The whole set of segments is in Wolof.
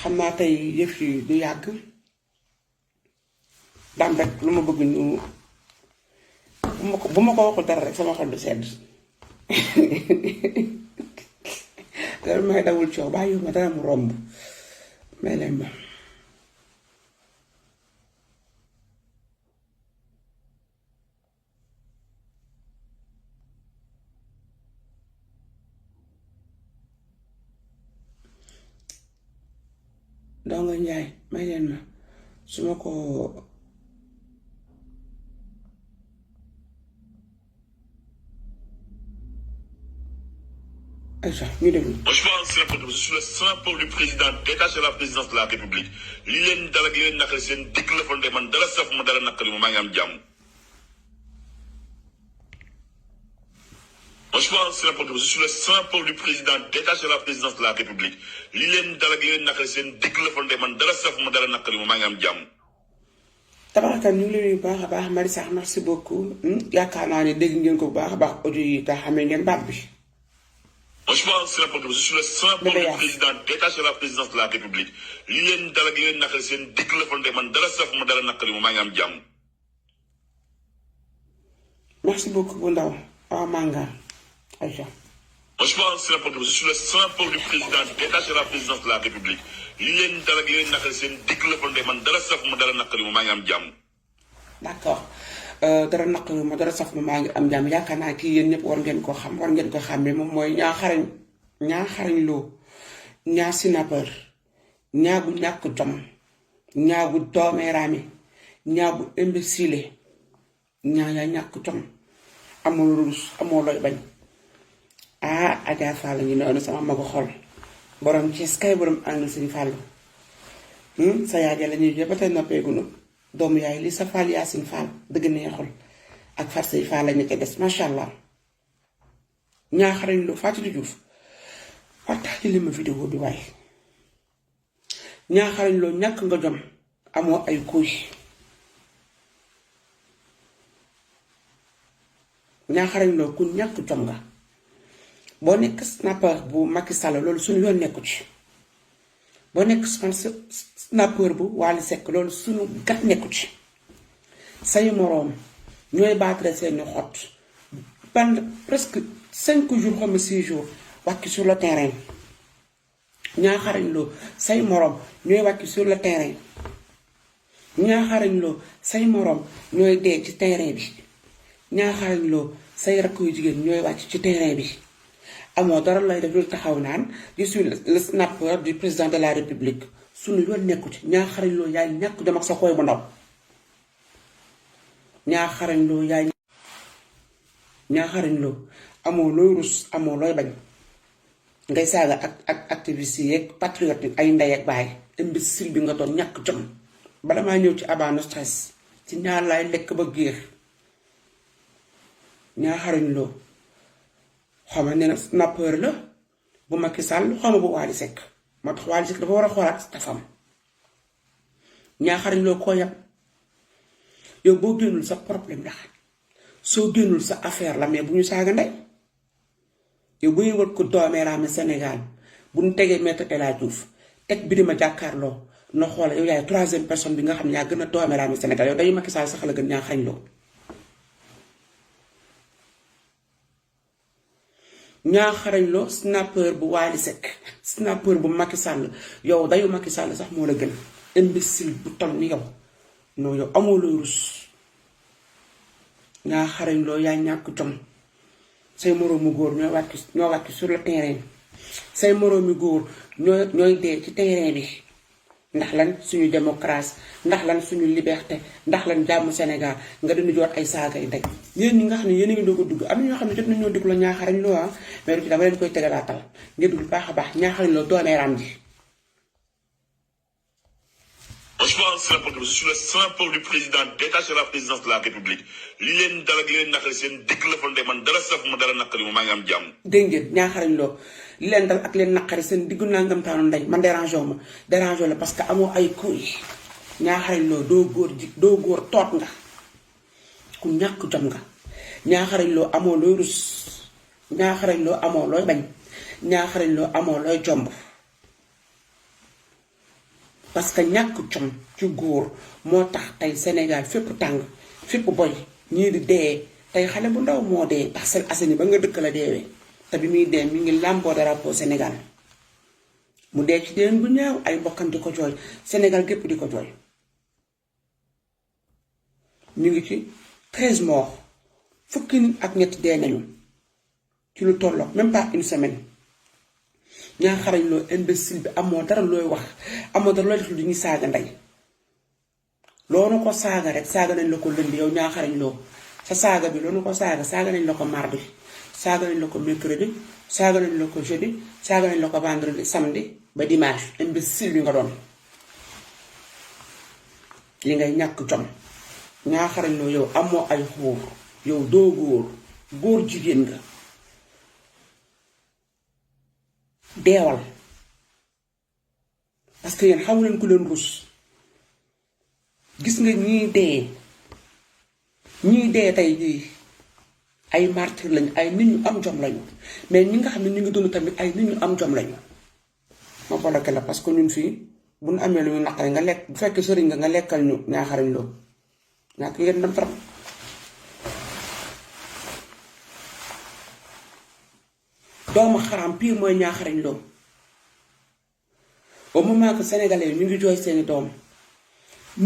xam naa tey yëf yi du yàgg dam rek lu ma bëgg ñu bu ma ko waxul dara rek sama xol du sedd dara may dawul coow bàyyi ma dara mu romb may leen ma Ndongo Njaay may leen ma su ma ko ayca ñu déglu. Moi, je pense que je suis le simple du président détaché de la présidence de la République. li leen dal ak li leen naqari seen dikk la fa man dara saf ma dara naqari ma maa ngi am jàmm. Moi, je pense que je suis le simple du président détaché de la présidence de la République. li leen dal ak li leen naqari seen dikk la fa man dara saf ma dara naqari ma maa ngi am jàmm. tabaxkan ñu ngi leen bu baax a baax Marie Sarr merci beaucoup yaakaar naa ne dégg ngeen ko bu baax a baax audio yi te xamee ngeen baat bi. Moi, je pense que je suis le simple du président détaché de la présidence de la République. li leen dal ak li leen naqari seen dikk la fa man dara saf ma dara naqari ma maa ngi am jàmm. merci beaucoup bu ndaw awa manga ayca. Moi, je pense que je suis le simple du président détaché de la présidence de la République. li leen dal ak li leen naqari seen dikk la fa man dara saf ma dara naqari ma maa ngi am jàmm. d'accord dara naqari ma dara saf ma maa ngi am jàmm yaakaar naa kii yéen ñëpp war ngeen ko xam war ngeen ko xàmmee moom mooy ñaa xarañ loo ñaa sinapeur ñaa bu ñàkk jom ñaa bu doomeeraame ñaa bu imbécile ñaa yaa ñàkk jom amoo rus amoo looy bañ Adja Fall ngi noonu sama magu xol borom Cees kay borom ànd Sëñ Fallu sa yaay la ñuy ba tey noppeegunu doomu yaay li sa Fall Yaasin Fall dëgg neexul ak farsay Fall la ñu koy des macha allah ñaa xarañ lu Fatou Diouf partage li ma vidéo bi waaye ñaa xarañ loo ñàkk nga jom amoo ay kuy ñaa xarañ loo ku ñàkk jom nga boo nekk snapper bu Macky Sall loolu suñu yoon nekku ci boo nekk snapper bu Wally Seck loolu suñu gat nekku ci say moroom ñooy battre seeni xot pendant presque 5 jours comme 6 jours wàcc sur le terrain ñaa xarañ loo say moroom ñooy wàcc sur le terrain ñaa xarañ loo say moroom ñooy dee ci terrain bi ñaa xarañ loo say rakk yu jigéen ñooy wàcc ci terrain bi amoo dara lay def lu taxaw naan je suis le snapper du président de la république suñu yoon nekku ci ñaa xarañ loo yaay ñàkk dem ak sa xooy bu ndaw ñaa xarañ loo yaay ñaa xarañ loo amoo looy rus amoo looy bañ ngay saaga ak activiste yeeg patriote ay ndey ak baay imbécile bi nga doon ñàkk jom bala maa ñëw ci abano stress ci ñaar laay lekk ba géex ñaa xarañ loo xama nee na snapper la bu Macky Sall xama bu Wally Seck moo tax Wally Seck dafa war a xoolaat stafam ñaa xarañ loo koo yab yow boo génnul sa problème la soo génnul sa affaire la mais bu ñu saaga ndey yow bu ñu war ko doomeeraame Sénégal bu ñu tegee Maître El Hadji Diouf teg Birima jàkkaarloo na xoola yow yaay 3e personne bi nga xam ne yaa gën a doomeeraame Sénégal yow dayu Macky Sall sax la gën ñaa xarañ loo ñaa xarañ loo snapper bu Wally Seck snapper bu Macky Sall yow dayu Macky Sall sax moo la gën imbécile bu toll ni yow non yow amoo looy rus ñaa xarañ loo yaa ñàkk jom say moroomu góor ñoo wàcc sur le terrain say moroomi góor ñooy dee ci terrain bi ndax lan suñu démocratie ndax lan suñu liberté ndax lan jàmm Sénégal nga dina joot ay saaga yi ndey yéen ñi nga xam ne yéen a ngi doog a dugg am na ñoo xam ne jot nañoo dugg la ñaa xarañ loo mais du ci dama leen koy tegalaatal ngeen dugg baax a baax ñaa xarañ loo doomeeraam ji. Moi, je pense que je suis le simple du président détaché de la présidence de la République. li leen dal ak li leen naqari seen dikk la fa man dara saf ma dara naqari ma maa ngi am jàmm. dégg ngeen ñaa xarañ loo li leen dal ak leen naqari seen diggu nangam taanu ndey man dérangé la parce que amoo ay kuy ñaa xarañ loo doo góor toot nga ku ñàkk jom nga ñaa xarañ loo amoo looy rus ñaa xarañ loo amoo looy bañ ñaa xarañ loo amoo looy jomb parce que ñàkk com ci góor moo tax tey Sénégal fépp tàng fépp boy ñii di dee tey xale bu ndaw moo dee Parcelles Assainies ba nga dëkk la deewee te bi muy dee mi ngi làmboo drapeau Sénégal mu dee ci déen bu ñaaw ay mbokkam di ko jooy Sénégal gépp di ko jooy ñu ngi ci 13 morts fukki nit ak ñetti dee nañu ci lu tollook même pas une semaine ñaaxarañ loo imbécile bi amoo dara looy wax amoo dara looy def lu ñuy saaga ndey loolu ko saaga rek saaga nañ la ko lënd yow ñaaxarañ loo sa saaga bi loolu ko saaga nañ la ko mardi saaga nañ la ko mercredi saaga nañ la ko jeudi saaga nañ la ko vendredi samedi ba dimanche imbécile bi nga doon li ngay ñàkk jom ñaaxarañ loo yow amoo ay xóor yow doo góor jigéen nga deewal parce que yéen xamu leen ku leen rus gis nga ñii dee tey jii ay martyr lañu ay nit ñu am jom lañu mais ñi nga xam ne ñu ngi dund tamit ay nit ñu am jom lañu ma bloqué la parce que ñun fii bu ñu amee lu ñu naqari nga lekk bu fekkee sëriñ nga lekkal ñu ñaaxarañ loo ñàkk ngeen dem trop doomu xaram pire mooy ñaaxarañ loo au moment que sénégalais ñu ngi jooy seeni doom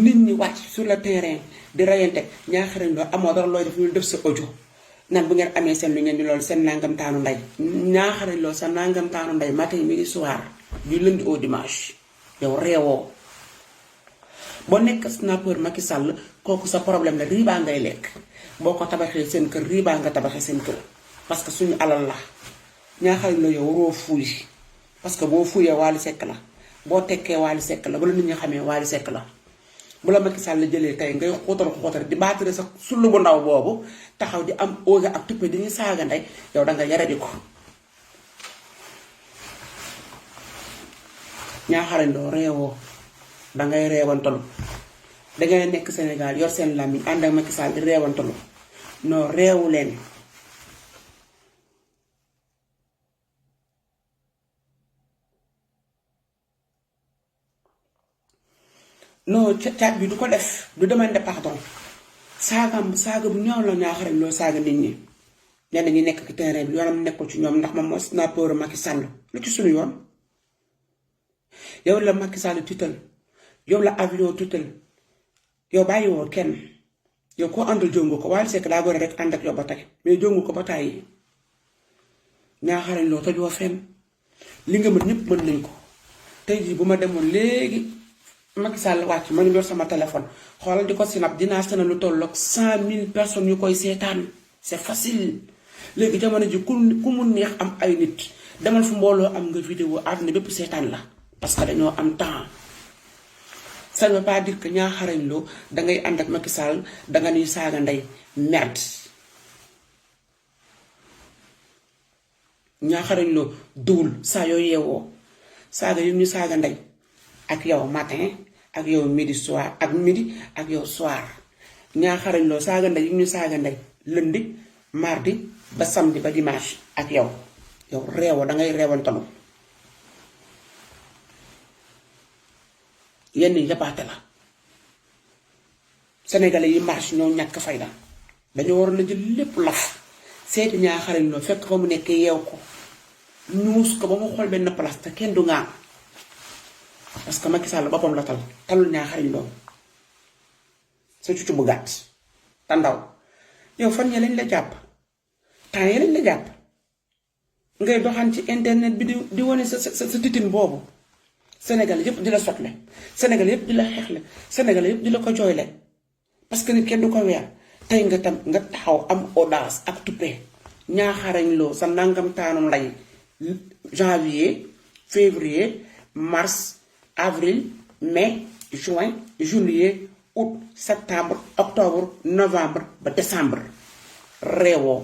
nit ñi wàcc sur le terrain di reyante ñaaxarañ loo amoo dara looy def ñu def sa audio nan bu ngeen amee seen lu ngeen di loolu seen nangam taanu ndey ñaaxarañ loo sa nangam taanu ndey matin midi soir du lundi au dimanche yow reewoo boo nekk snapper Macky Sall kooku sa problème la riibaa ngay lekk boo ko tabaxee seen kër riibaa nga tabaxee seen kër parce que suñu alal la ñaaxarañ la yow waroo fuuy parce que boo fuuyee Wally Seck la boo tekkee Wally Seck la bu la nit ñi xamee Wally Seck la bu la Macky Sall la jëlee tey ngay xóotal di baatare sa sullu bu ndaw boobu taxaw di am oga ak tuppe di ñu saaga ndey yow danga yara di ko ñaaxarañ loo reewoo dangay reewantalu dangay nekk Sénégal yor seen làmmiñ ànd ak Macky Sall di reewantalu non reewu leen non caat bi du ko def du demander pardon saaga bu ñaaw la ñaaxarañ loo saaga nit ñi ñenn ñi nekk ci terrain bi yoonam nekkul ci ñoom ndax moom moo snapper Macky Sall lu ci suñu yoon yow la Macky Sall tutal yow la avion tutal yow bàyyi woo kenn yow koo àndal jongu ko Wally Seck daa gore rek ànd ak yow ba tey mais jongu ko ba tàyyi ñaaxarañ loo tojoo fenn li nga mën ñëpp mën nañ ko tey jii bu ma demoon léegi Macky Sall wàcc ma ngi yor sama téléphone xoolal di ko sinap dinaa sena lu tolloog 100 000 personnes yu koy seetaan c'est facile léegi jamono ji ku mu neex am ay nit demal fu mbooloo am nga vidéo àdduna bépp seetaan la parce que dañoo am temps ça ne veut pas dire que ñaaxarañ loo dangay ànd ak Macky Sall danga nuy saaga ndey merde ñaaxarañ loo duwul saa yoo yeewoo saaga yu ñu saaga ndey ak yow matin ak yow midi soir ak midi ak yow soir ñaaxarañ loo saaga ndey yu ñu saaga ndey lundi mardi ba samedi ba dimanche ak yow reewoo dangay reewantalu yenn yi yapaate la sénégalais yi marche ñoo ñàkk fayda dañoo waroon a jël lépp laf seeti ñaaxarañ loo fekk fa mu nekk yeew ko ñuus ko ba mu xool benn place te kenn du ngaan parce que Macky Sall boppam la talul ñaaxarañ loo sa cucu bu gàtt te ndaw yow fan ya lañ la jàpp temps ya lañ la jàpp ngay doxaan ci internet bi di wane sa titin boobu Sénégal yépp di la sotle Sénégal yépp di la xeexle Sénégal yépp di la ko jooyle parce que nit kenn du ko weer tey nga tam nga taxaw am audace ak tuppe ñaaxarañ loo sa nangam taanu nday janvier février mars avril mai juin juillet août septembre octobre novembre ba décembre reewoo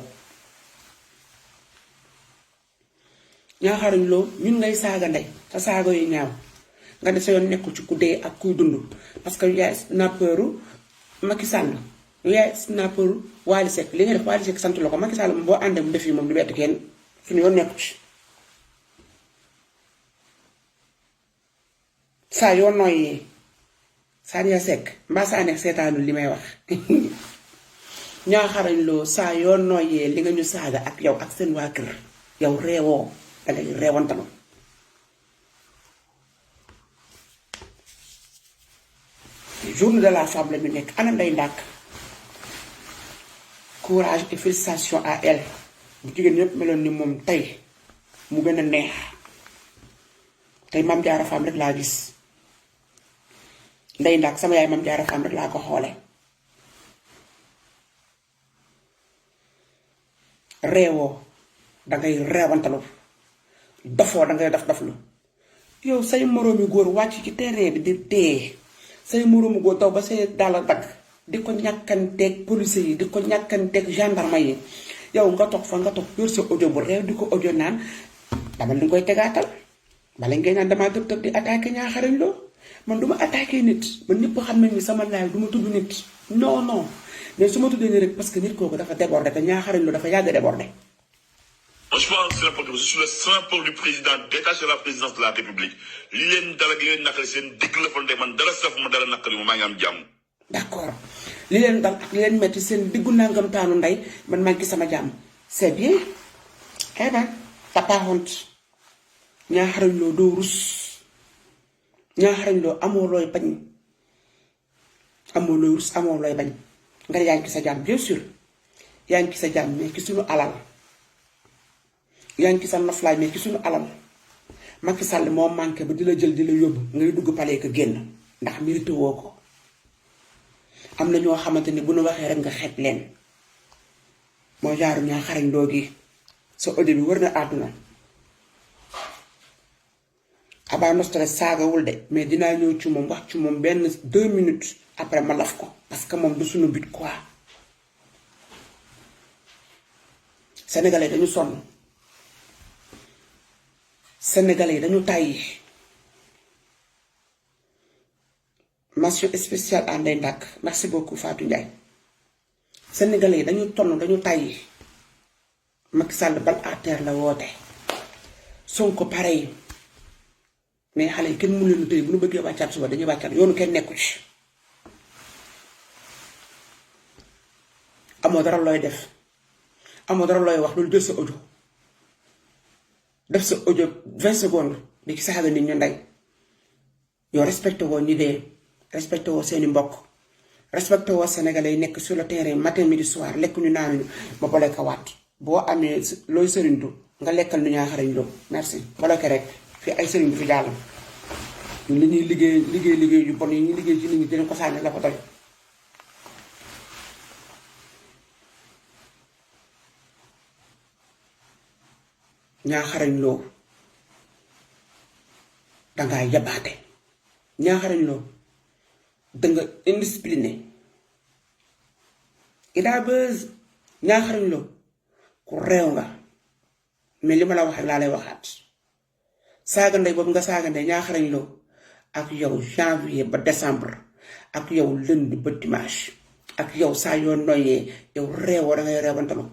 ñaaxarañ loo ñun ngay saaga ndey sa saaga yu ñaaw nga def sa yoon nekkul ci ku dee ak kuy dund parce que yaay snapperu Macky Sall yaay snapperu Wally Seck li nga def Wally Seck sant la ko Macky Sall moom boo àndee mu def yi moom du bett kenn suñu yoon nekku ci saa yoo noyyee Sadia Seck mbaa saa nekk seetaanul li may wax ñaaxarañ loo saa yoo noyyee li nga ñu saaga ak yow ak seen waa kër yow reewoo dangay reewantalu journée de la femme la ñu nekk ana Ndeye Ndack courage et félicitations à elle bu jigéen ñëpp meloon ni moom tey mu gën a neex tey Mame Diarra Fam rek laa gis Ndeye Ndack sama yaay Mame Diarra Fam rek laa ko xoole reewoo dangay reewantalu dofoo dangay doflu yow say moroomi góor wàcc ci terrain bi di dee say moroomi góor taw ba say dàll dagg di ko ñàkkanteeg police yi di ko ñàkkanteeg gendarme yi yow nga toog fa nga toog yor sa audio bu réew di ko audio naan dama li koy tegaatal bala ngay naan damaa tëb di attaqué ñaaxarañ loo man du ma attaqué nit man ñëpp xam nañ ni sama laay du ma tudd nit non mais su ma tuddee nii rek parce que nit kooku dafa débordé te ñaaxarañ loo dafa yàgg débordé. Moi, je pense que c'est je suis le simple du président détaché de la présidence de la République. Li leen dal ak li leen naqari seen digg la fa man dara saf ma dara naqari ma maa ngi am jàmm. D'accord li leen dal ak li leen metti seen diggu nangam taanu ndey man maa ngi sama jàmm c'est bien. Eh ben t'as pas honte ñaaxarañ loo doo rus ñaaxarañ loo amoo looy bañ amoo looy rus amoo looy bañ nga yaa ngi ci sa jàmm bien sûr yaa ngi ci sa jàmm mais ci suñu alal. yaa ngi ci sa noflaay mais ci suñu alal Macky Sall moo manqué ba di la jël di la yóbbu ngay dugg palais ko génn ndax mérité woo ko am na ñoo xamante ni bu nu waxee rek nga xeeb leen moo jaaru ñaaxarañ loo gi sa audio bi wër na àdduna Aba Nostra saagawul de mais dinaa ñëw ci moom wax ci moom benn 2 minutes après ma laf ko parce que moom du suñu but quoi sénégalais dañu sonn sénégalais dañu tàyyi mention spéciale à Ndeye Ndack merci beaucoup Fatou Ndiaye sénégalais dañu tonn dañu tàyyi Macky Sall bal à terre la woote Sonko pareil mais xale yi kenn mënu leen tey bu ñu bëggee wàccaat suba dañuy wàccaat yoonu kenn nekku ci amoo dara looy def amoo dara looy wax loolu jël sa audio def sa audio 20 secondes di ci saaga nit ñu ndey yow respecté woo ñi dee respecté woo seeni mbokk respecté woo sénégalais yi nekk sur le terrain matin midi soir lekk ñu naanuñu ma boole ko waat boo amee looy sëriñtu nga lekkal nu ñaaxarañ loo merci boole ko rek fi ay sëriñ bi fi jàll ñun li ñuy liggéey yu bon yi ñuy liggéey ci nit ñi dinañ ko sànni la ko doy ñaaxarañ loo dangaa yabaate ñaaxarañ loo danga indiscipliné Ida Buzz ñaaxarañ loo ku réew nga mais li ma la wax rek laa lay waxaat saaga ndey boobu nga saaga ndey ñaaxarañ loo ak yow janvier ba décembre ak yow lundi ba dimanche ak yow saa yoo noyyee yow réewoo dangay réewantalu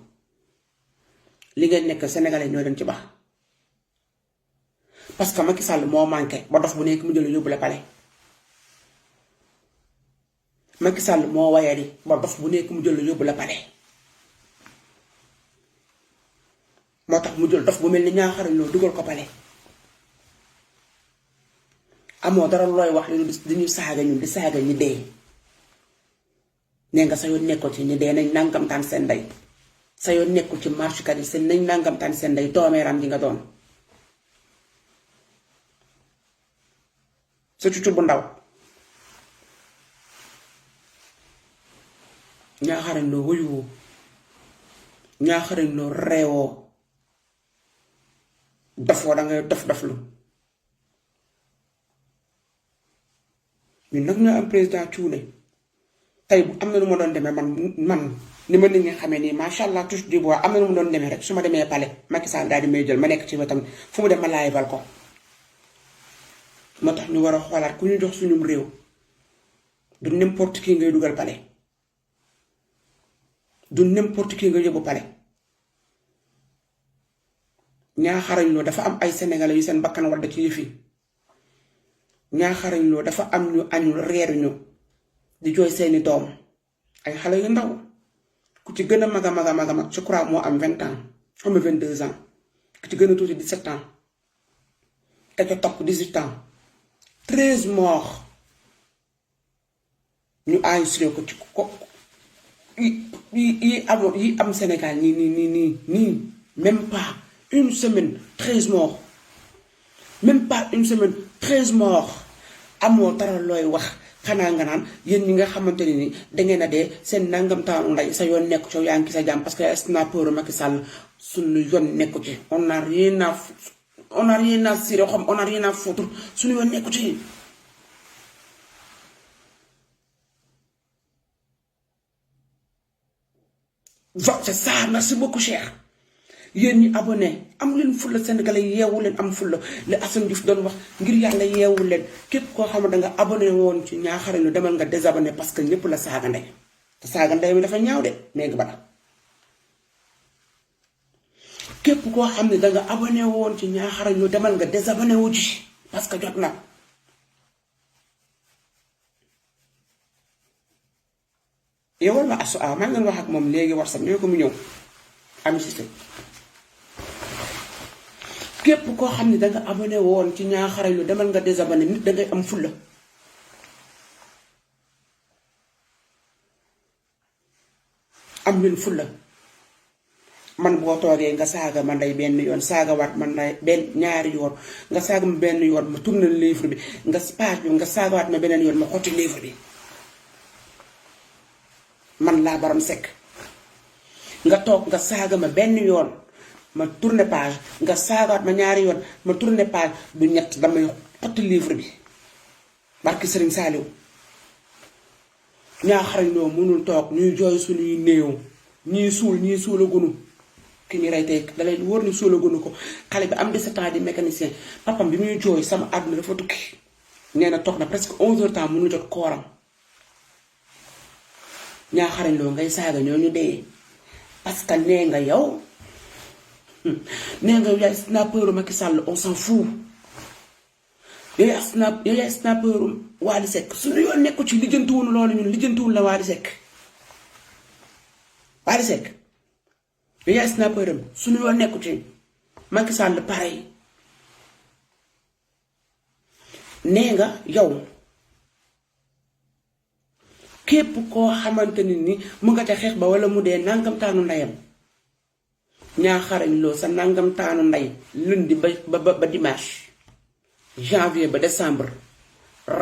li ngeen nekk sénégalais ñoo leen ci baax parce que Macky Sall moo manqué ba dof bu nekk mu jël yóbbu la palais Macky Sall moo wayadi ba dof bu nekk mu jël yóbbu la palais moo tax mu jël dof bu mel ni ñaaxarañ loo dugal ko palais amoo dara looy wax li ñu saaga ñun di saaga ñi dee nee nga sa yoon nekkul ci ñi dee nañ nangamtaan seen ndey sa yoon nekkul ci marchekat yi seen nañ nangamtaan seen ndey doomeeram ji nga doon sa cucu bu ndaw ñaaxarañ loo wëyuwoo ñaaxarañ loo reewoo dofoo dangay doflu ñun nag ñoo am président cuune tey bu am na nu ma doon demee man ni ma nit ñi xamee nii macha allah touche du bois am na nu mu doon demee rek su ma demee palais Macky Sall daal di may jël ma nekk ci wetam fu mu dem ma laay bal ko moo tax ñu war a xoolaat ku ñu jox suñum réew du n'importe qui ngay dugal palais du n'importe qui nga yóbbu palais ñaaxarañ loo dafa am ay sénégalais yu seen bakkan wadda ci yëf yi ñaaxarañ loo dafa am ñu añul reeruñu di jooy seeni doom ay xale yu ndaw ku ci gën a mag je crois moo am 20 ans am 22 ans ku ci gën a tuuti 17 ans te ca topp 18 ans 13 morts ñu enregistré ko ci ko yi am Sénégal nii même pas une semaine 13 morts même pas une semaine 13 morts amoo dara looy wax xanaa nga naan yéen ñi nga xamante ne ni dangeen a dee seen nangam taanu nday sa yoon nekku ci yaa ngi sa jàmm parce que snapper Macky Sall suñu yoon nekku ci on a rien à cirer xam on a rien à foutre suñu yoon nekku ci. C'est ça merci beaucoup cher yéen ñi abonné am leen fulla sénégalais yeewu leen am fulla li Assane Diouf doon wax ngir yàlla yeewu leen képp koo xam ne danga abonné woon ci ñaaxarañ lu demal nga désabonné parce que ñëpp la saaga ndey te saaga ndey mi dafa ñaaw de néegi bala képp koo xam ne danga abonné woon ci ñaaxarañ lu demal nga désabonné wu ci parce que jot na yowal ma asu maa ngi wax ak moom léegi WhatsApp ñoo ko mu ñëw am système képp koo xam ne danga abonné woon ci ñaaxarañ lu demal nga désabonné nit dangay am fulla am leen fulla man boo toogee nga saaga ma ndey benn yoon saaga waat man ndey benn ñaari yoon nga saaga ma benn yoon ma tourné livre bi nga page bi nga saaga waat ma beneen yoon ma xotti livre bi man laa Baram Seck nga toog nga saaga ma benn yoon ma tourné page nga saagaat ma ñaari yoon ma tourné page du ñett damay xotti livre bi barki Serigne Saliou ñaaxarañ loo mënul toog ñuy jooy suñuy néew ñii suulagunu ki ñu rey tey dalay wóor ni suulagunu ko xale bi am 17 ans di mécanicien papam bi muy jooy sama àdduna dafa tukki nee na toog na presque 11 heures temps mënu jot kooram ñaaxarañ loo ngay saaga ñoo ñu dee parce que nee nga yow yaay snapper Macky Sall on s'en fout yow yaay snapper Wally Seck suñu yoon nekku ci lijjantiwul loolu ñun lijjantiwul la Wally Seck yow yaay snapper am suñu yoon nekku ci Macky Sall pareil nee nga yow képp koo xamante ni mu nga ca xeex ba wala mu dee nangam taanu ndeyam ñaaxarañ loo sa nangam taanu ndey lundi ba dimanche janvier ba décembre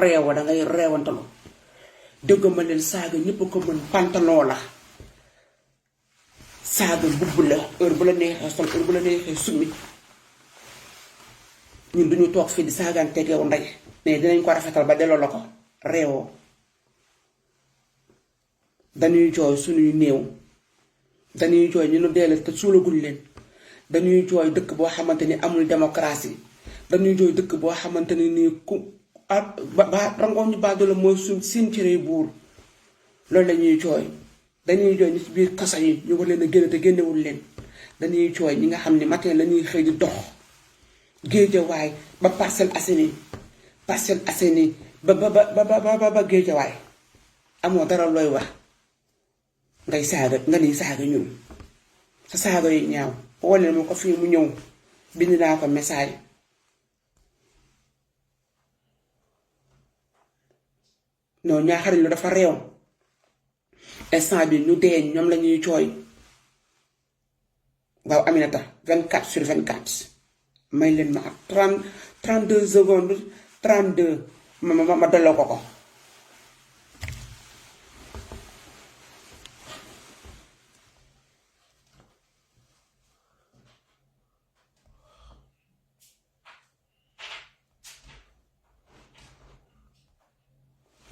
réewa dangay réewantalu dëgg ma leen saaga ñëpp ko mën pantalon la saaga mbubb la heure bu la neexee sol heure bu la neexee summi ñun duñu toog fii di saagaanteeg yow ndey mais dinañ ko rafetal ba delloo la ko réewoo dañuy jooy suñuy néew dañuy jooy ñu nu deele te suulaguñ leen dañuy jooy dëkk boo xamante ni amul démocratie dañuy jooy dëkk boo xamante ni nii ku rangoo ñu baadoo la mooy suñ seen cëree buur loolu lañuy jooy dañuy jooy ñi ci biir kaso yi ñu war leen a génne te génnewul leen dañuy jooy ñi nga xam ne matin lañuy xëy di dox Géejawaay ba Parcelles Assainies ba Géejawaay amoo dara looy wax ngay saaga nga ni saaga ñun sa saaga yu ñaaw wala ma ko fii mu ñëw bind naa ko message non ñaaxarañ lu dafa réew instant bi ñu dee ñoom la ñuy jooy waaw Aminata 24/24 may leen ma 32 secondes 32 ma delloo ko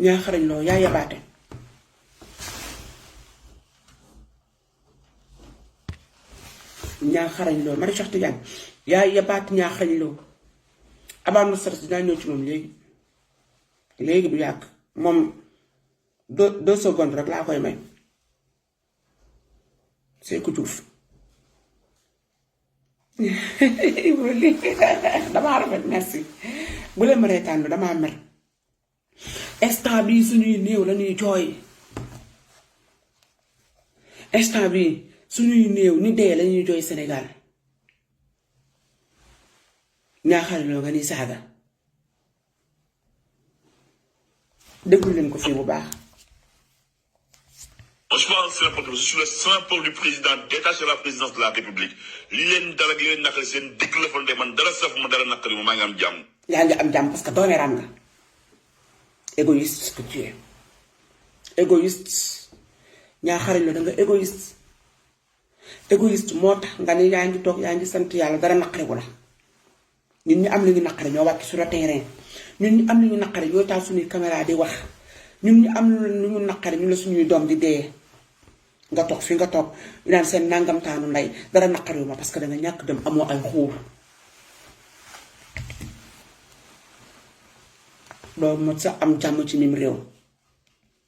ñaaxarañ loo yaa yabaate ñaaxarañ loo Marie Cheikh Tidiane yaa yabaate ñaaxarañ loo abaan na sax dinaa ñëw ci moom léegi du yàgg moom 2 secondes rek laa koy may Sékou Diouf damaa rafet merci bu leen ma reetaan damaa mer instant bii suñuy néew la ñuy jooy instant bii suñuy néew ni dee la ñuy jooy Sénégal ñaaxal loo nga ni saaga déglu leen ko fii bu baax. Franchement, c'est n'importe quoi. Je suis le simple du président détaché de la présidence de la République. Li leen dara gi leen naqari seen dëgg la fa man dara saf ma dara naqari maa ngi am jàmm. yaa ngi am jàmm parce que doomeeraam nga égoïste que tu es égoïste ñaaxarañ la da nga égoïste moo tax nga ne yaa ngi toog yaa ngi sant yàlla dara naqariwu la ñun ñu am lu ñu naqari ñoo wàcc sur le terrain ñun ñu am lu ñu naqari ñoo taal suñuy caméra di wax ñun ñu am lu ñu naqari ñu la suñuy doom di dee nga toog fi nga toog ñu naan seen nangamtaanu ndey dara naqariwu ma parce que da nga ñàkk dem amoo ay xuur doo mot sa am jàmm ci mim réew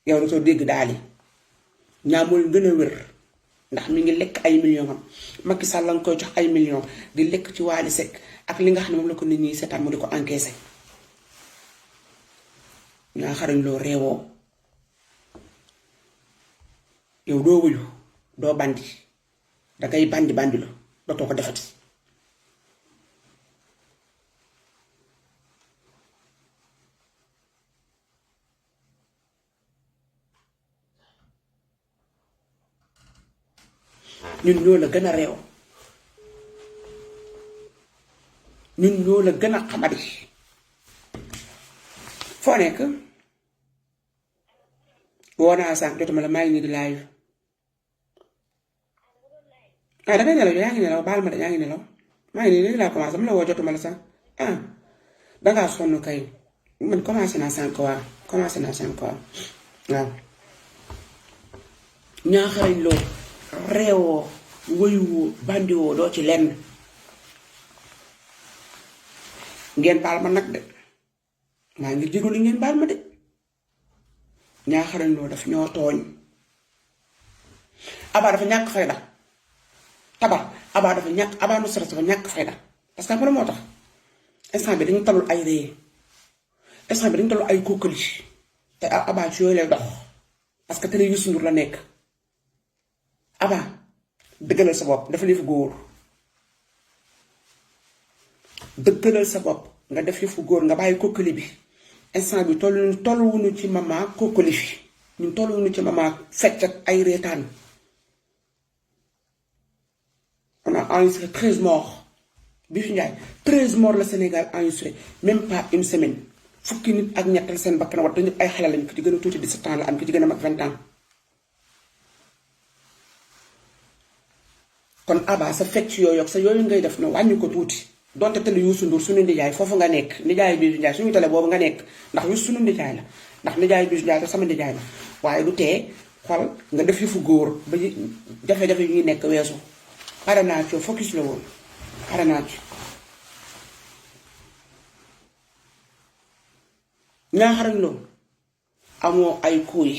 yow da soo dégg daali ñaamul gën a wér ndax mi ngi lekk ay millions am Macky Sall la nga koy jox ay millions di lekk ci Wally Seck ak li nga xam ne moom la ko nit ñi seetaan mu di ko encaissé ñaa xarañ loo réewoo yow doo wuyu doo bandi dangay bandi la dootoo ko defati ñun ñoo la gën a réew ñun ñoo la gën a xamadi foo nekk woo naa sànq jotuma la maa ngi nii di live dangay nelaw yaa ngi nelaw baal ma de yaa ngi nelaw maa ngi nii léegi laa commencé mu la woo jotuma la sax dangaa sonn kay man commencé naa sànq waaw waaw ñaaxarañ loo réewoo wëyuwoo bandiwoo doo ci lenn ngeen baal ma nag de maa ngi jégalu ngeen baal ma de ñaaxarañ loo daf ñoo tooñ abaa dafa ñàkk fayda abaa nu stress dafa ñàkk fayda parce que xam nga moo tax instant bi dañu talul ay ree instant bi dañu talul ay kókkali te abaa ci yooyu lay dox parce que télé Youssou Ndour la nekk abaa dëggalal sa bopp dafa yëfu góor dëggalal sa bopp nga def yëfu góor nga bàyyi kokkali bi instant bi tolluwuñu ci mama kokkali fi ñun tolluwuñu ci mama fecc ak ay reetaan on a enregistré 13 morts bi fi njaay 13 morts la Sénégal enregistré même pas une semaine fukki nit ak ñettal seen bakkan wat ñëpp ay xale lañ ko ci gën a tuuti 17 ans la am ko ci gën a mag 20 ans kon abaa sa fecc yooyu ak sa yooyu ngay def na wàññi ko tuuti donte télé Youssou Ndour suñu ndijaay foofu nga nekk ndijaay Bijou Ndiaye suñu télé boobu nga nekk ndax yu suñu ndijaay la ndax ndijaay Bijou Ndiaye te sama ndijaay la waaye du tee xol nga def yëfu góor ba jafe-jafe yu ñuy nekk weesu pare naa ci focus la woon pare naa ci ñaaxarañ loolu amoo ay kuy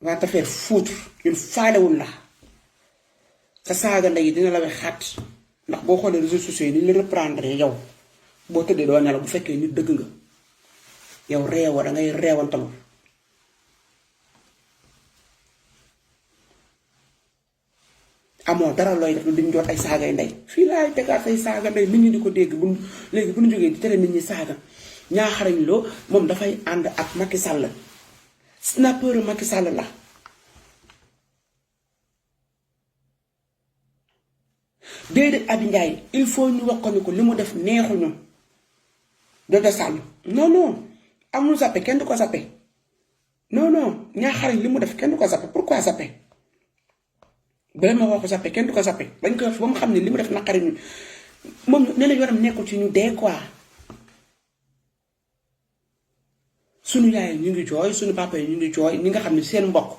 va te faire foutre ñun faalewul la sa saaga ndey dina la wex xat ndax boo xoolee réseaux sociaux yi ni la reprendre yow boo tëddee doo nelaw bu fekkee nit dëgg nga yow reewoo dangay reewantalu amoo dara looy def lu duñ jot ay saagay ndey fii laay tegaat say saaga ndey nit ñi di ko dégg bu léegi bu ñu jógee di tere nit ñi saaga ñaaxarañ loo moom dafay ànd ak Macky Sall snapper Macky Sall la déedéet Abi Ndiaye il faut ñu wax ko ni ko li mu def neexuñu Jojo Sall non amul zappe kenn du ko zappe non ñaaxarañ li mu def kenn du ko zappe pourquoi zappe bala ma wax ko zappe kenn du ko zappe dañ koy wax ba mu xam ne li mu def naqari ñu moom nee na yoonam nekkul ci ñu dee quoi suñu yaay ñu ngi jooy suñu papa yi ñu ngi jooy ñi nga xam ne seen mbokk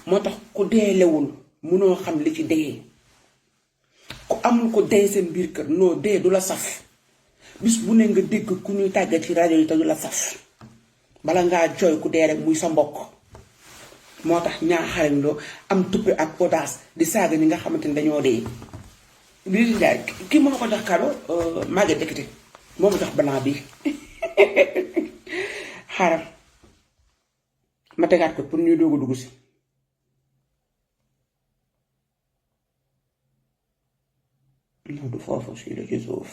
moo tax ku deelewul munoo xam li ci dee ku amul ko dee seen biir kër noo dee du la saf bis bu ne nga dégg ku ñuy tàggat ci rajo yi te du la saf bala ngaa jooy ku dee rek muy sa mbokk moo tax ñaaxarañ loo am tuppe ak audace di saaga ñi nga xamante ni dañoo dee Bijou Ndiaye kii moo ma ko jox cadeau Maguette Dekete moo ma jox blanc bi xaaral ma tegaat ko pour ñuy doog a dugg si non du foofu si la ci suuf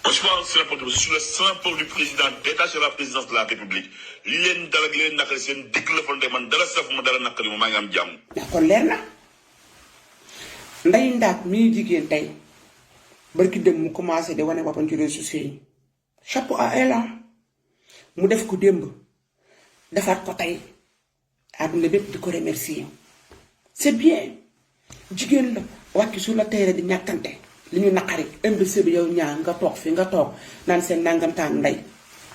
Franchement, c'est n'importe quoi. Je suis le simple du président détaché de la présidence de la République. Li leen dal ak li leen naqari seen dëkk la fa man dara saf ma dara naqari ma maa ngi am jàmm. kon leer na nday ndaat mii jigéen tey barki dem mu commencé di wane boppam ci réseaux sociaux yi chapeau à elle mu def ko démb defaat ko tey àdduna bépp di ko remercier c'est bien jigéen la wàcc sur la terre di ñàkkante li ñu naqari imbécile bi yow ñaa nga toog fi nga toog naan seen nangamtaan ndey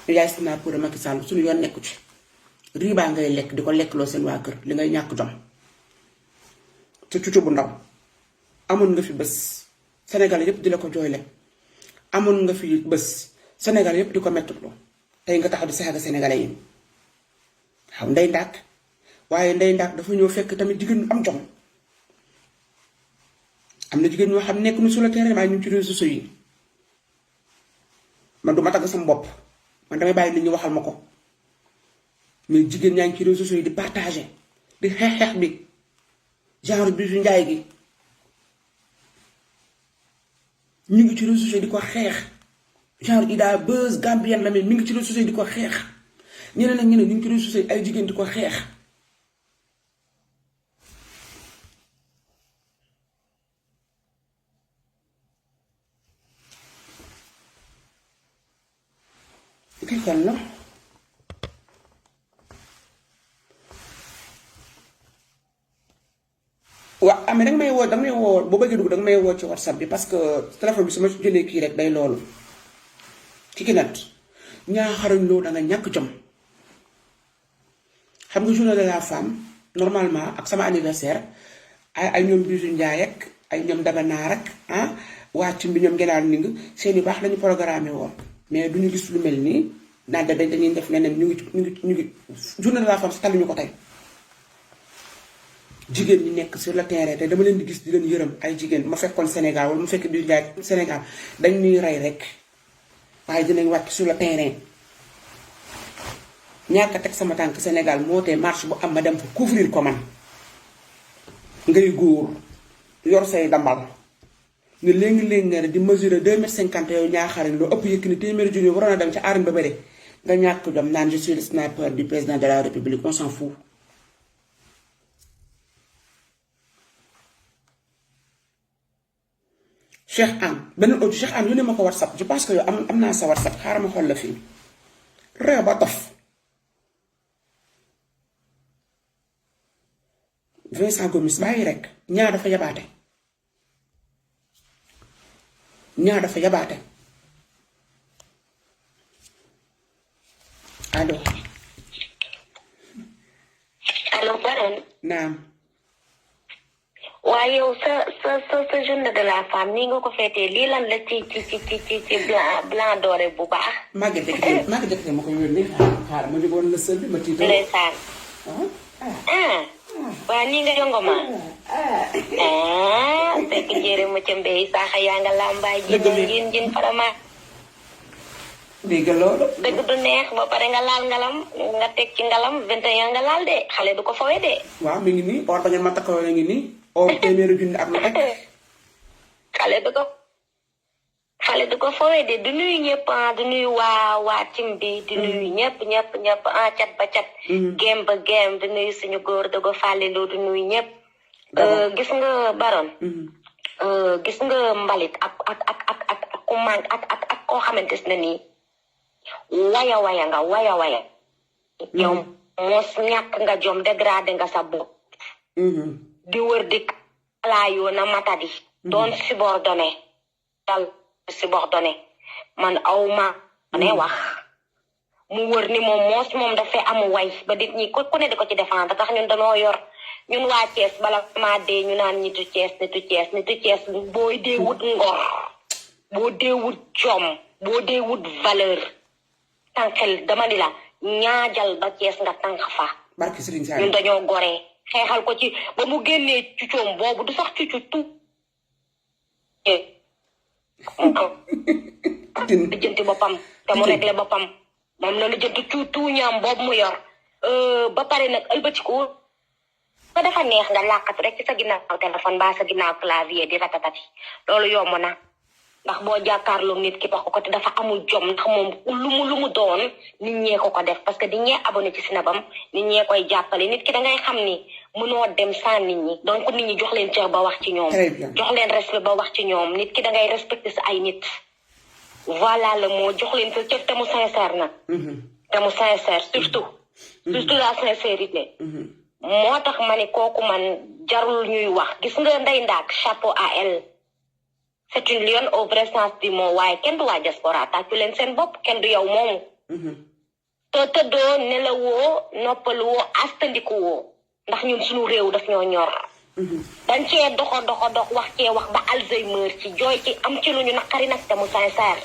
yaay sinaa pour Macky Sall suñu yoon nekku ci riibaa ngay lekk di ko lekkloo seen waa kër li ngay ñàkk jom te cucu bu ndaw amoon nga fi bés Sénégal yépp di la ko jooyle amoon nga fi bés Sénégal yépp di ko mettutlu tey nga taxaw di saaga sénégalais yi waaw ndey ndaak waaye ndey ndaak dafa ñëw fekk tamit jigéen ñu am jom am na jigéen ñoo xam nekk nu sur le terrain waaye ñu ci réseaux sociaux yi man du ma tagg sama bopp man damay bàyyi nit ñi waxal ma ko mais jigéen ñaa ngi ci réseaux sociaux yi di partager di xeex bi genre Bijou Ndiaye gi ñu ngi ci réseaux sociaux yi di ko xeex genre Ida Buzz Gambienne la mais mi ngi ci réseaux sociaux yi di ko xeex ñeneen ak ñeneen ñu ngi ci réseaux sociaux yi ay jigéen di ko xeex kii kan la waa amee danga may woo boo bëggee dugg danga may woo ci WhatsApp bi parce que téléphone bi su ma jëlee kii rek day loolu ki nat ñaaxarañ loo danga ñàkk jom xam nga journée de la femme normalement ak sama anniversaire ay ñoom Bijou Ndiaye ak ay ñoom Daganaar ak waa Cimbi ñoom Gelaal Ning seen yu baax lañu programmé woon mais duñu gis lu mel nii naan dañuy def leneen ñu ngi journée de la femme si taluñu ko tey jigéen ñi nekk sur le terrain te dama leen di gis di leen yërëm ay jigéen ma fekkoon Sénégal wala mu fekk di jaay Sénégal dañ ñuy rey rek waaye dinañ wàcc sur le terrain ñàkk a teg sama tànk Sénégal moo tee marche bu am ma dem fa couvrir ko man ngay góor yor say dambal nga léegi-léegi nga ne di mesurer 2,50 m yow ñaaxarañ loo ëpp yëkk ni téeméeri junni waroon a dem ca arène ba bëre nga ñàkk jom naan je suis le sniper du président de la République on s'en fout Cheikh Anne beneen audio Cheikh Anne yónnee ma ko WhatsApp je pense que yow am naa sa WhatsApp xaaral ma xool la fii réew ba tof Vincent Gomis bàyyi rek ñaa dafa yabaate allo Baron. naam waaye yow sa journée de la femme ni nga ko feetee lii lan la ci blanc doré bu baax. Maguette Dekete ma ko yónnee xaaral ma jógoon la sël bi ma tiitoo. ndeysaan. waa nii nga yongo ma. fekk jëre ma ca mbéy saaxa yaa nga làmbaay jin farama. dégg loolu. dëgg du neex ba pare nga laal ngalam nga teg ci ngalam 21 nga laal de xale du ko fawee de. waaw mi ngi nii or ba ngeen ma takkoo ngi nii or téeméeri junni ak lu teg. xale du ko fawee de du nuyu ñëpp du nuyu waa tim bi di nuyu ñëpp cat ba cat. gem ba gem di nuyu suñu góor da ko fàllilu di nuyu ñëpp. gis nga Baron. gis nga mbalit ak ku manque ak koo xamante ne nii. waya nga waya. yow mos ñàkk nga jom dégradé nga sa bopp. di wër di kalaayoo na matadi. doon subordonné dal subordonné man aw ma ne wax mu wër ni moom dafay am way ba nit ñi ku ne di ko ci défendre tax ñun dañoo yor ñun waa Thiès bala ma dee ñu naan nitu Thiès booy dee wut ngor boo dee wut jom boo dee wut valeur tànqel dama ni la ñaajal ba Cees nga tànk fa. barki Serigne Sall ñun dañoo goree xeexal ko ci ba mu génnee cucoom boobu du sax cucu tout. lijjanti boppam te mu réglé boppam moom na lijjanti tout ñaam boobu mu yor ba pare nag ëlbatiku ko dafa neex nga làqatu rek ci sa ginnaaw téléphone ba sa ginnaaw clavier di ratatati loolu yomb na ndax boo jàkkaarloo nit ki wax ko te dafa amul jom ndax moom lu mu doon nit ñee ko def parce que di ñee abonné ci sinabam nit ñee koy jàppale nit ki da ngay xam ni mënoo dem sans nit ñi donc nit ñi jox leen cër ba wax ci ñoom jox leen respect ba wax ci ñoom nit ki da ngay respecté sa ay nit voilà le mot jox leen sa cër te mu sincère nag te mu sincère surtout la sincérité moo tax ma ne kooku man jarul ñuy wax gis nga Ndeye Ndack chapeau à elle c'est une lionne au vrai sens du mot waaye kenn du waa diaspora tàccu leen seen bopp kenn du yow moomu te tëddoo nelawoo noppaluwoo astandiku woo ndax ñun suñu réew daf ñoo ñor dañ cee dox wax cee wax ba Alzheimer ci jooy ci am ci lu ñu naqari nag te mu sincère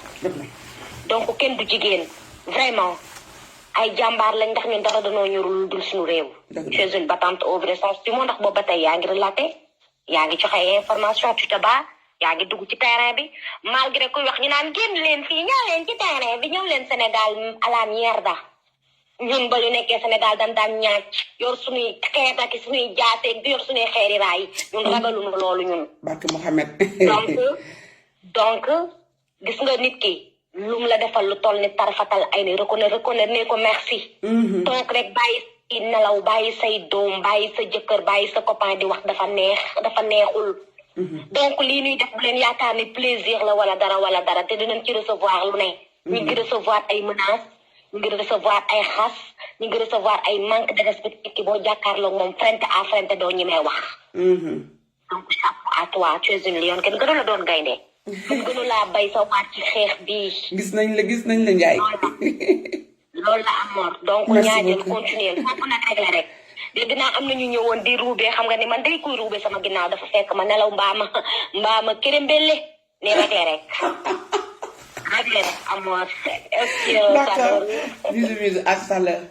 donc kenn du jigéen vraiment ay jàmbaar lañ ndax ñun dara dañoo ñorul dul suñu réew je suis une battante au vrai sens du mot ndax boobu ba tey yaa ngi relaté yaa ngi joxe information tu te bats yaa ngi dugg ci terrain bi malgré kuy wax ñu naan génn leen fii ñëw leen ci terrain bi ñëw leen Sénégal à la mierda ñun ba ñu nekkee Sénégal dañ daan ñaaj yor suñuy xeet ak suñuy jaaseeg di yor suñuy xeeri raay ñun ragaluñu loolu ñun. barke Mohamed. donc gis nga nit ki lu mu la defal lu toll ni tarafatal ay ni reconnaître ne ko merci. toog rek bàyyi say nelaw bàyyi say doom bàyyi sa jëkkër bàyyi sa copain di wax dafa neexul. donc lii ñuy def bu leen yaakaar ni plaisir la wala dara te dinañ ci recevoir lu ne. ñu ngi recevoir ay menaces ñu ngi recevoir ay xas ñu ngi recevoir ay manque de respect ki boo jàkkaarloog moom frente à frente doo ñemee wax. donc chapeau à toi tu es une lionne kenn gënu la doon gaynde kenn gënu laa bay sa waat ci xeex bii. gis nañ la Ndiaye. loolu la amoon donc ñaajal continuer foofu nag rek. dégg naa am na ñu ñëwoon di ruubee xam nga ni man day kuy ruubee sama ginnaaw dafa fekk ma nelaw mbaama kërembelle ne rek amoon. d'accord bisous à tout à l'heure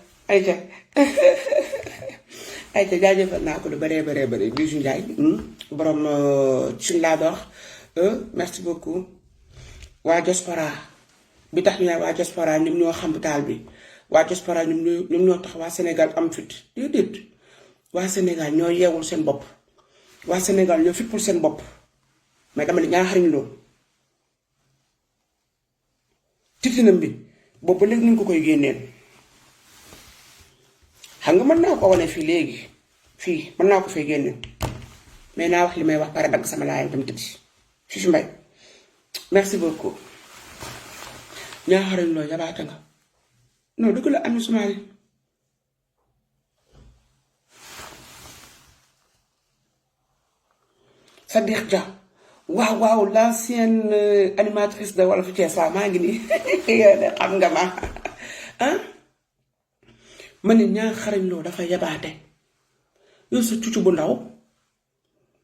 Aïcha jaajëfal naa ko lu bëree bisous Ndiaye borom ci laa dox merci beaucoup waa diaspora bi tax ñu ne waa diaspora ñoom ñoo xam taal bi waa diaspora ñoom ñoo tax waa Sénégal am fit déedéet waa Sénégal ñoo yeewul seen bopp waa Sénégal ñoo fippul seen bopp mais dama ne ñaaxariñ loo titinam bi boobu ba léegi ñu ko koy génneel xam nga mën naa ko wane fii léegi fii mën naa ko fee génneel mais naa wax li may wax pare dagg sama laayam tam tëddi Fifi Mbaye merci beaucoup ñaaxariñ loo yabaata nga non dëgg la Ami Soumaré Sadikh Dia waaw l'ancienne animatrice de Wolof Thiès waaw maa ngi nii xam nga ma ma ne ñaaxarañ loo dafa yabaate yow sa cucu bu ndaw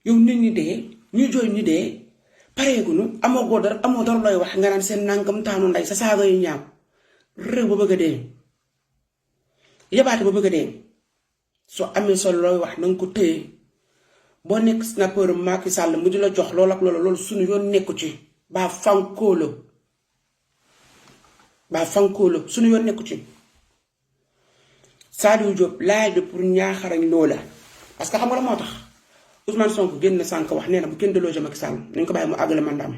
yow nit ñi dee ñu jooy ñi dee pareegunu amoo dara looy wax nga naan seen nangam taanu nday sa saaga yu ñaaw réew ba bëgg a dee yabaate ba bëgg a dee soo amee solo looy wax nanga ko téye boo nekk snapper Macky Sall mu di la jox loolu ak loolu suñu yoon nekku ci baa fankóolo suñu yoon nekku ci Saliou Diop laaj bi pour ñaaxarañ loola parce que xam nga la moo tax Ousmane Sonko génn na sànk wax nee na bu kenn délogé Macky Sall nañ ko bàyyi mu àggale mandaam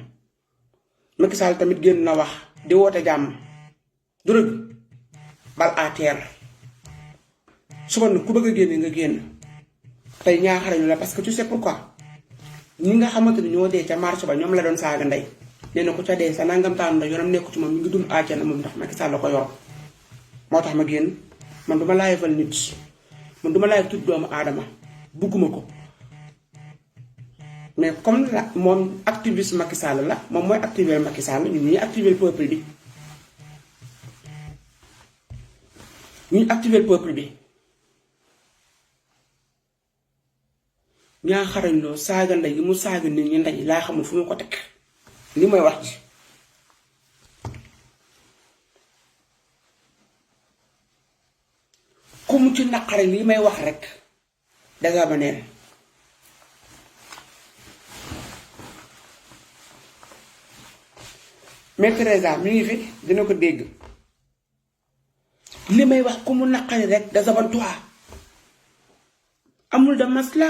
Macky Sall tamit génn na wax di woote jàmm du rëgg bal à terre suba nag ku bëgg a génne nga génn tey ñaaxarañu la parce que tu sais pourquoi ñi nga xamante ni ñoo dee ca marché ba ñoom la doon saaga ndey nee na ku ca dee sa nangam taanu ndey yoonam nekku ci moom mi ngi dund àjjana moom ndax Macky Sall la ko yor moo tax ma génn man duma laayfal nit man duma laay tudd doomu aadama bugguma ko mais comme la moom activiste Macky Sall la moom mooy activer Macky Sall ñun ñuy activer peuple bi ñuy activer peuple bi ñaaxarañ loo saaga ndey yi mu saaga nit ñi ndey laa xamul fu mu ko teg li mooy wax ji ci naqari lii may wax rek désabonné Maîtresa mi ngi fi dina ko dégg li may wax ku mu naqari rek désabonne-toi amul de masla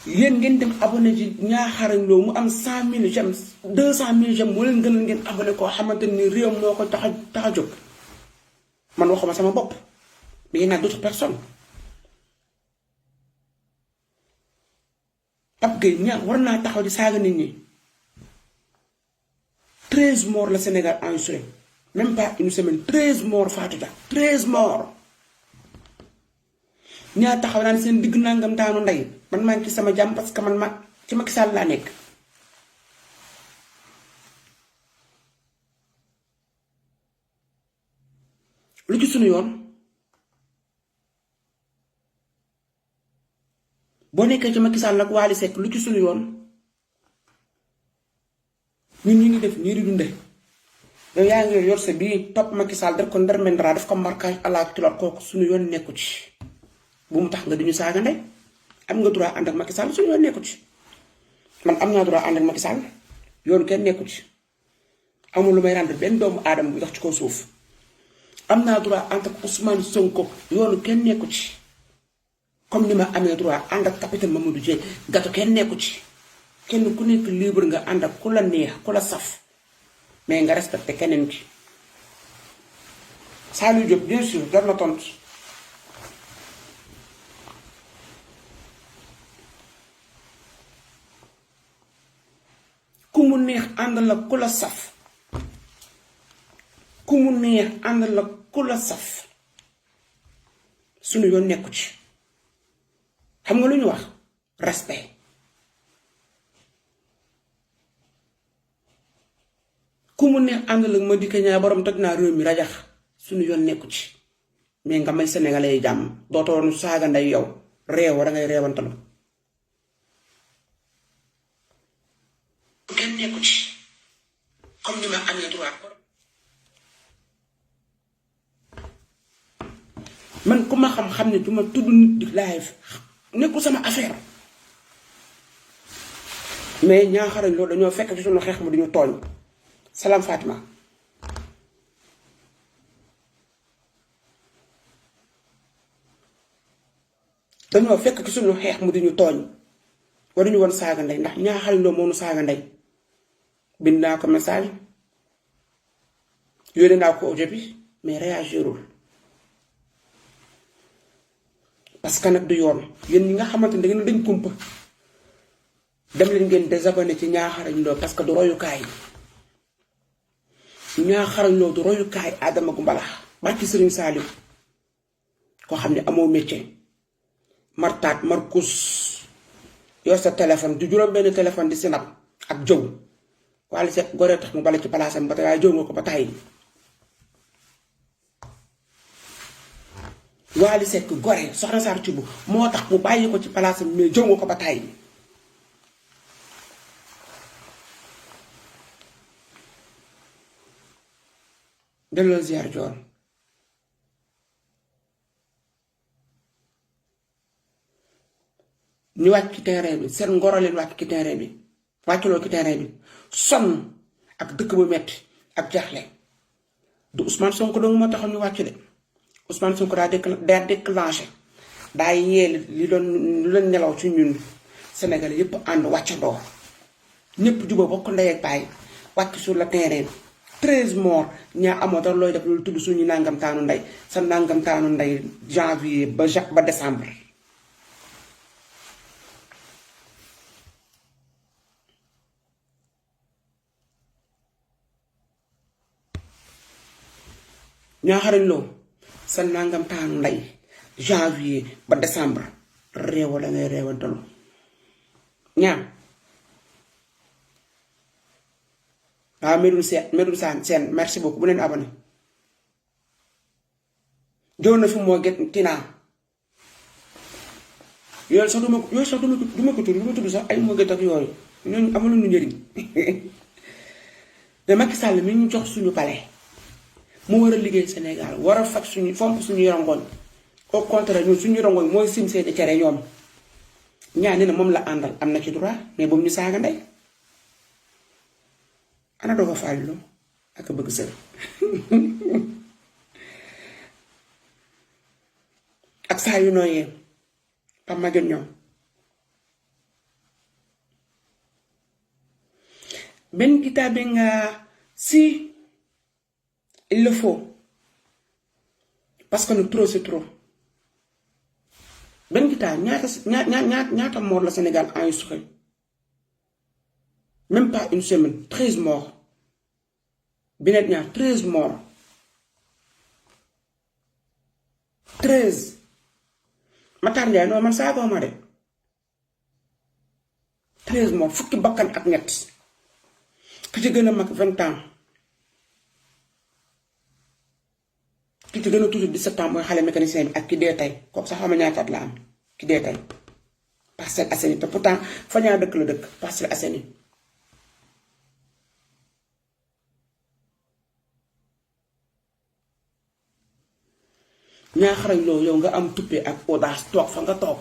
yéen ngeen dem abonné ci Ñaaxarañ Lo mu am 100 000 j'aime 200 000 j'aime moo leen gënal ngeen abonné koo xamante ni réew moo ko tax a jóg man waxuma sama bopp mais yéen a d'autres personnes Pape Gueye ñaa war naa taxaw di saaga nit ñi 13 morts la Sénégal enregistré même pas une semaine 13 morts Fatou Dia 13 morts ñaa taxaw naan seen digg nangam taanu ndey man maa ngi ci sama jàmm parce que man ma ci Macky Sall laa nekk lu ci sunu yoon boo nekkee ci Macky Sall ak Wally Seck lu ci sunu yoon ñun ñu ngi def ñii di dunde yow yaa ngi yor sa bii topp Macky Sall def ko ndermendra def ko marquage à la culotte kooku sunu yoon nekku ci bu mu tax nga duñu saaga ndey am nga droit ànd ak Macky Sall sunu yoon nekku ci man am naa droit ànd ak Macky Sall yoon kenn nekku ci amul lu may rendre benn doomu aadama bu dox ci kaw suuf am naa droit ànd ak Ousmane Sonko yoonu kenn nekku ci comme ni ma amee droit ànd ak capitaine Mamadou Dieng gato kenn nekku ci kenn ku nekk libre nga ànd ak ku la neex ku la saf mais nga respecté keneen ki Saliou Diop bien sûr jar na tontu ku mu neex ànd la ku la saf ku mu neex ànd la ku la saf sunu yoon nekku ci xam nga lu ñu wax respect ku mu neex ànd la ma di ñaa borom toj naa réew mi rajax sunu yoon nekku ci mais nga may sénégalais yi jàmm dootoonu saaga nday yow réew da ngay réewantalu kenn nekku ci comme ni ma amee droit man ku ma xam-xam ne du ma tudd nit di live nekkul sama affaire mais Ñaaxarañ Lo dañoo fekk ci sunu xeex mu duñu tooñ salaam Fatima dañoo fekk ci sunu xeex mu duñu tooñ waruñu woon saaga ndey ndax Ñaaxarañ Lo moonu saaga ndey bind naa ko message yónnee naa ko audio bi mais réagirul parce que nag du yoon yéen ñi nga xamante ne da ngeen dañ kumpa dem leen ngeen désabonné ci Ñaaxarañ Lo parce que du royukaay Ñaaxarañ Lo du royukaay Adama gu mbalax barki Sëriñ Saaliw koo xam ne amoo métier martaat markus yor sa téléphone du juróom benn téléphone di sinap ak jëw Wally Seck goree tax mu bale ci palaasam ba tey waaye jëw nga ko ba tàyyi Wally Seck gore soxna Saar Cubb moo tax mu bàyyi ko ci palaasam mais jëw nga ko ba tàyyi delloo ziar joon ñu wàcc ci terrain bi seen ngoro leen wàcc ci terrain bi wàcculoo ci terrain bi sonn ak dëkk bu metti ak jaaxle du Ousmane Sonko dong moo taxoon ñu wàcc de Ousmane Sonko daa déclenché daa yee li doon nelaw ci ñun Sénégal yépp ànd wàccandoo ñépp juba bokk ndey ak baay wàcc sur le terrain 13 morts ñaa amoo dara looy def loolu tudd suñu nangam taanu ndey sa nangam taanu ndey janvier ba décembre Ñaaxarañ Lo sa nangam taanu ndey janvier ba décembre réewa da ngay réewantalu ñaam waaw Medoune Sène merci beaucoup bu leen abonné jow na fi moo get tinaa yooyu sax duma ko tudd sax ay moo get ak yooyu ñooñu amaluñu njëriñ mais Macky Sall mi ñu jox suñu palais mu war a liggéey Sénégal war a faj suñu fomp suñuy rongoñ au contraire ñun suñu rongoñ mooy sim seeni cere ñoom ñaa ne na moom la àndal am na ci droit mais boobu ñu saaga ndey ana doo ko fàllu ak bëgg sër ak saa yu nooyee pam ma gën ñoom benn kitaab bi nga si il le faut parce que le trop c'est trop benn kitaab ñaata mort la Sénégal enregistré même pas une semaine 13 morts binet ñaar 13 morts 13 Matar Ndiaye non man saagoo ma de 13 morts fukki bakkan ak ñett ki ci gën a mag 20 ans ki ci gën a tuuti 17 ans mooy xale mécanicien bi ak ki dee tey kooku sax xam nga ñaata at la am ki dee tey Parcelles Assainies te pourtant fa ñaa dëkk la dëkk Parcelles Assainies ñaa xarañ loo yow nga am tuppee ak audace toog fa nga toog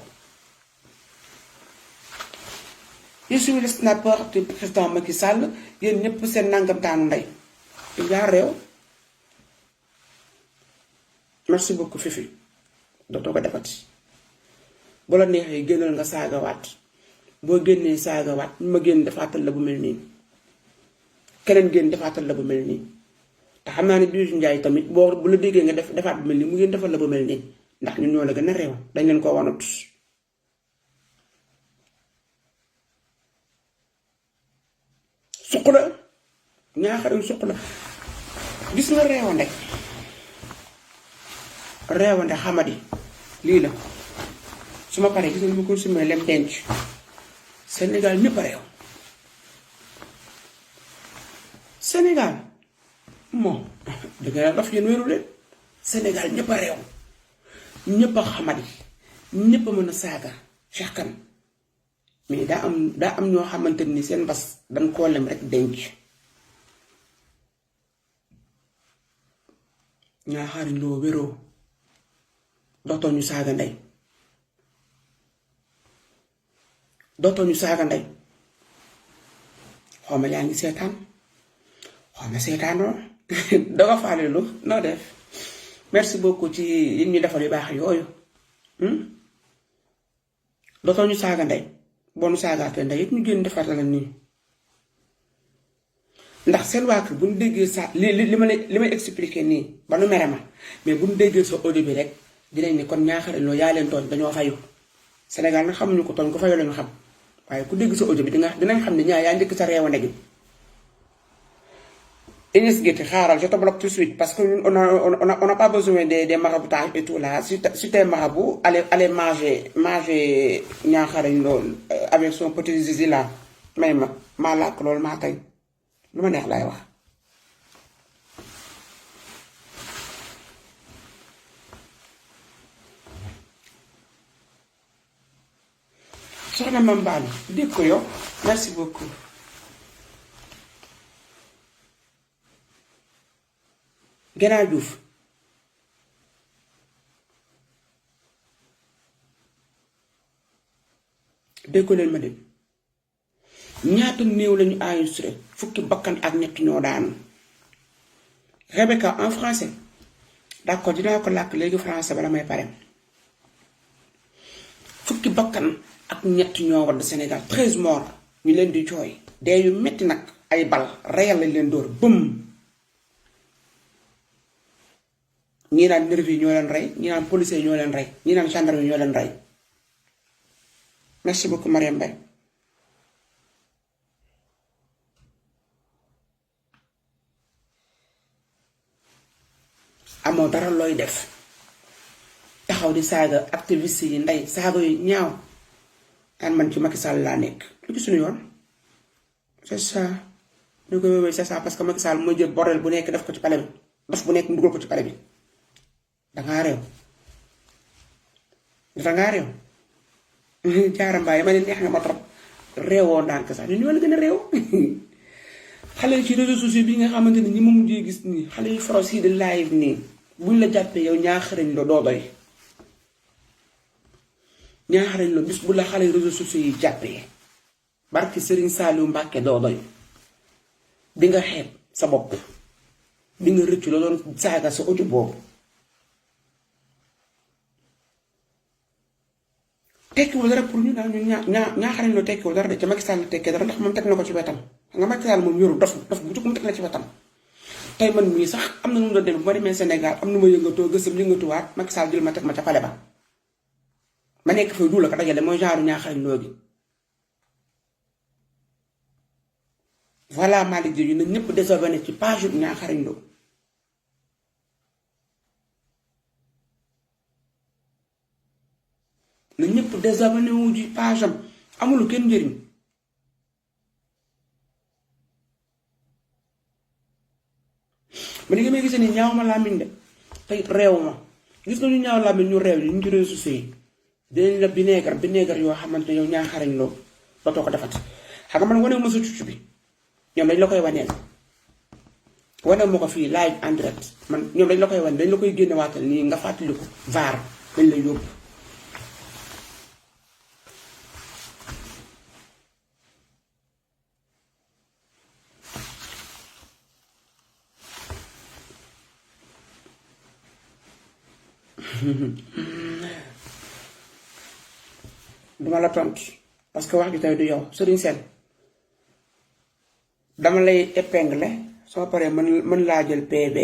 je suis le snapper du président Macky Sall yéen ñëpp seen nangam taanu ndey yaa réew merci beaucoup Fifi dootoo ko defati bu la neexee génnal nga saagawaat boo génnee saagawaat ñu ma génn defaatal la bu mel nii keneen génn defaatal la bu mel nii te xam naa ne Bijou Ndiaye tamit boo bu la déggee nga defaat bu mel nii mu ngeen defal la bu mel nii ndax ñun ñoo la gën a réew dañ leen ko wanut suq la ñaaxarim suq la gis nga réewande xamadi lii la su ma paree gis nga ma ko sumee lem denc Sénégal ñëpp a réew Sénégal moom dëgg la daf yéen wéru leen Sénégal ñëpp a réew ñëpp a xamadi ñëpp a mën a saaga Cheikh Kane mais daa am ñoo xamante ni seen bas dañ koo lem rek denc ñaa xaariñ loo wéroo dootoo ñu saaga ndey xawma yaa ngi seetaan xawma seetaanoo danga faale lu noo def merci beaucoup ci yi ñu defal yu baax yooyu dootoo ñu saaga ndey boo nu saagaatee ndey yëpp ñu génn defar la nii ndax seen waa kër bu ñu déggee sa li may expliquer nii ba nu mere ma mais bu ñu déggee sa audio bi rek dinañ ne kon ñaaxare loo yaa leen tooñ dañoo fayu Sénégal nag xamuñu ko tooñ ko fayu lañu xam waaye ku dégg sa audio bi dinañ xam ne ñaa yaa njëkk sa réewande gi Inès Guété xaaral je te bloque tout de suite parce que on n'a pas besoin des maraboutages et tout là si t'es marabout allez manger ñaaxarañ loolu avec son petit zizi là may maa làkk loolu maa tey lu ma neex laay wax soxna Mame Balla dégg ko yow merci beaucoup Gannaaw Diouf dégg leen ma dem ñaata néew lañu enregistré fukki bakkan ak ñett ñoo daanu Rebecca en français d'accord dinaa ko làkk léegi français bala may pare fukki bakkan ak ñett ñoo wadd Sénégal 13 morts ñu leen di jooy dee yu metti nag ay bal reyal lañ leen dóor bëm ñii naan nervi yi ñoo leen rey ñii naan policier yi ñoo leen rey ñii naan gendarme yi ñoo leen rey merci beaucoup Mariam Mbaye amoo dara looy def taxaw di saaga activiste yi ndey saaga yu ñaaw an man ci Macky Sall laa nekk lu ci suñu yoon c'est ça ñu ko wéwee c'est ça parce que Macky Sall mooy jël bordel bu nekk def ko ci pale bi daf bu nekk mu dugal ko ci pale bi dangaa réew dangaa réew jaarambaay ma ne neex nga ma trop réewoo ndànk sax ñun ñoo la gën a réew xale ci réseaux sociaux bi nga xamante ni ñi ma mujjee gis nii xale yu foros yi di live nii buñ la jàppee yow ñaaxarañ la doo doy ñaaxarañ la bis bu la xale réseaux sociaux yi jàppee barki Serigne Saliou Mbacke doo doy di nga xeeb sa bopp di nga rëccu la doon saaga sa audio boobu tekkiwul dara pour ñu daal ñu ñaaxarañ la tekkiwul dara de ca Macky Sall tekkee dara ndax moom teg na ko ci wetam nga Macky Sall moom yoru dof bu jóg mu teg na ci wetam tey man mii sax am na nu mu doon demee bu ma demee Sénégal am nu ma yëngatoo gësam yëngatuwaat Macky Sall jël ma teg ma ca pale ba ma nekk fay duula ko dajale mooy genre ñaaxarañ loo gi voilà Malick Diop na ñëpp désabonné ci page yu ñaaxarañ loo na ñëpp désabonné wu ji page am amul kenn njëriñ ma ni nga may gisee ni ñaaw ma làmmiñ de tey réew ma gis nga ñu ñaaw làmmiñ ñu réew yi ñu ci réseaux sociaux yi dinañ la bineegar yoo xamante ne yow ñaaxarañ loo dootoo ko defat xam nga man wane ma sa cucc bi ñoom dañ la koy waneel wane ma ko fii live en direct man ñoom dañ la koy wane dañ la koy génne waatal nii nga fàttaliku vaar dañ lay yóbbu duma la tontu parce que wax ji tey du yow Serigne Sène dama lay épingler soo paree mën laa jël PB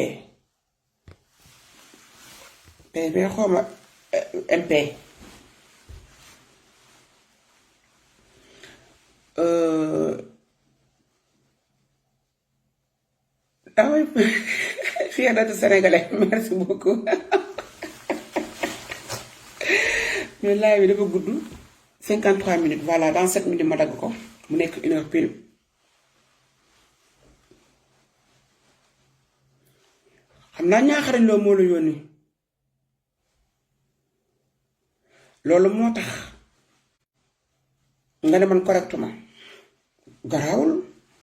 xawma MP daway fier d'être sénégalais merci beaucoup mais live bi dafa gudd 53 minutes voilà dans 7 minutes ma dagg ko mu nekk 1 heure pile xam naa ñaaxarañ loo moo la yónni loolu moo tax nga ne man correctement garaawul